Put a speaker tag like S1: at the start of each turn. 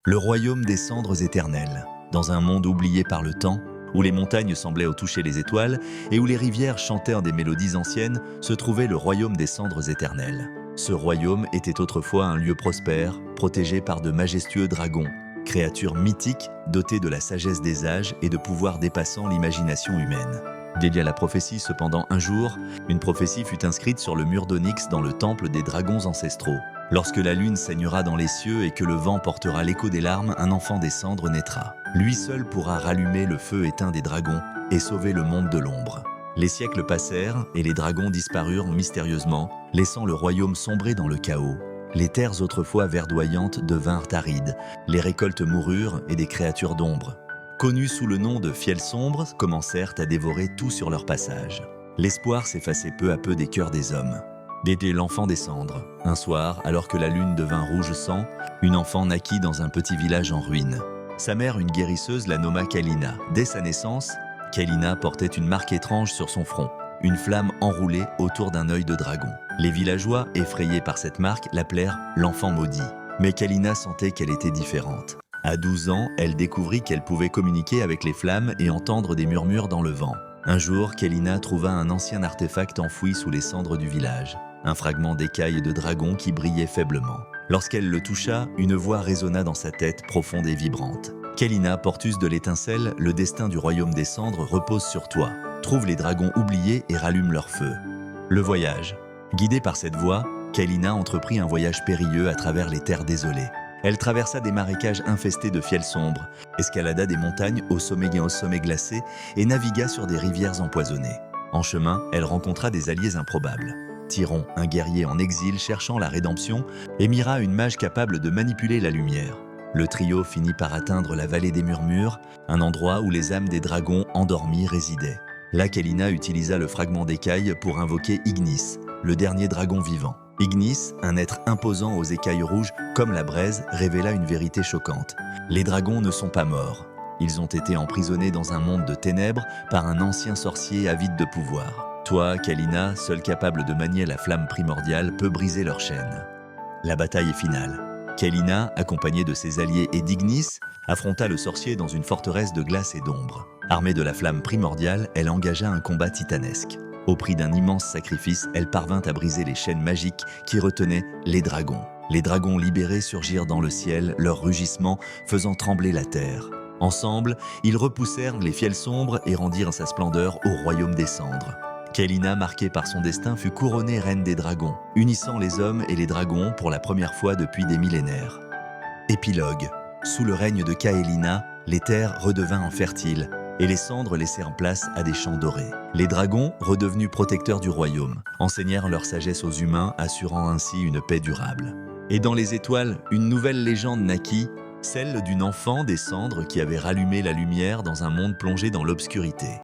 S1: Le royaume des cendres éternelles, dans un monde oublié par le temps, où les montagnes semblaient au toucher les étoiles et où les rivières chantèrent des mélodies anciennes, se trouvait le royaume des cendres éternelles. Ce royaume était autrefois un lieu prospère, protégé par de majestueux dragons, créatures mythiques dotées de la sagesse des âges et de pouvoirs dépassant l'imagination humaine. Dédié à la prophétie cependant un jour, une prophétie fut inscrite sur le mur d'onyx dans le temple des dragons ancestraux. Lorsque la lune saignera dans les cieux et que le vent portera l'écho des larmes, un enfant des cendres naîtra. Lui seul pourra rallumer le feu éteint des dragons et sauver le monde de l'ombre. Les siècles passèrent et les dragons disparurent mystérieusement, laissant le royaume sombrer dans le chaos. Les terres autrefois verdoyantes devinrent arides, les récoltes moururent et des créatures d'ombre, connus sous le nom de fiels sombres, commencèrent à dévorer tout sur leur passage. L'espoir s'effaçait peu à peu des cœurs des hommes. Dès l'enfant des cendres, un soir, alors que la lune devint rouge sang, une enfant naquit dans un petit village en ruine. Sa mère, une guérisseuse, la nomma Kalina. Dès sa naissance, Kalina portait une marque étrange sur son front, une flamme enroulée autour d'un œil de dragon. Les villageois, effrayés par cette marque, l'appelèrent l'enfant maudit. Mais Kalina sentait qu'elle était différente. À 12 ans, elle découvrit qu'elle pouvait communiquer avec les flammes et entendre des murmures dans le vent. Un jour, Kalina trouva un ancien artefact enfoui sous les cendres du village. Un fragment d'écaille de dragon qui brillait faiblement. Lorsqu'elle le toucha, une voix résonna dans sa tête, profonde et vibrante. « Kalina, porteuse de l'étincelle, le destin du royaume des cendres repose sur toi. Trouve les dragons oubliés et rallume leur feu. » Le voyage. Guidée par cette voix, Kalina entreprit un voyage périlleux à travers les terres désolées. Elle traversa des marécages infestés de fiels sombres, escalada des montagnes au sommet glacés et navigua sur des rivières empoisonnées. En chemin, elle rencontra des alliés improbables. Tyron, un guerrier en exil cherchant la rédemption, et Mira, une mage capable de manipuler la lumière. Le trio finit par atteindre la vallée des murmures, un endroit où les âmes des dragons endormis résidaient. Là, Kalina utilisa le fragment d'écaille pour invoquer Ignis, le dernier dragon vivant. Ignis, un être imposant aux écailles rouges comme la braise, révéla une vérité choquante. Les dragons ne sont pas morts. Ils ont été emprisonnés dans un monde de ténèbres par un ancien sorcier avide de pouvoir. Toi, Kalina, seule capable de manier la flamme primordiale, peut briser leur chaîne. La bataille est finale. Kalina, accompagnée de ses alliés et d'Ignis, affronta le sorcier dans une forteresse de glace et d'ombre. Armée de la flamme primordiale, elle engagea un combat titanesque. Au prix d'un immense sacrifice, elle parvint à briser les chaînes magiques qui retenaient les dragons. Les dragons libérés surgirent dans le ciel, leurs rugissements faisant trembler la terre. Ensemble, ils repoussèrent les fiels sombres et rendirent sa splendeur au royaume des cendres. Kalina, marquée par son destin, fut couronnée reine des dragons, unissant les hommes et les dragons pour la première fois depuis des millénaires. Épilogue. Sous le règne de Kaelina, les terres redevinrent fertiles et les cendres laissèrent place à des champs dorés. Les dragons, redevenus protecteurs du royaume, enseignèrent leur sagesse aux humains, assurant ainsi une paix durable. Et dans les étoiles, une nouvelle légende naquit, celle d'une enfant des cendres qui avait rallumé la lumière dans un monde plongé dans l'obscurité.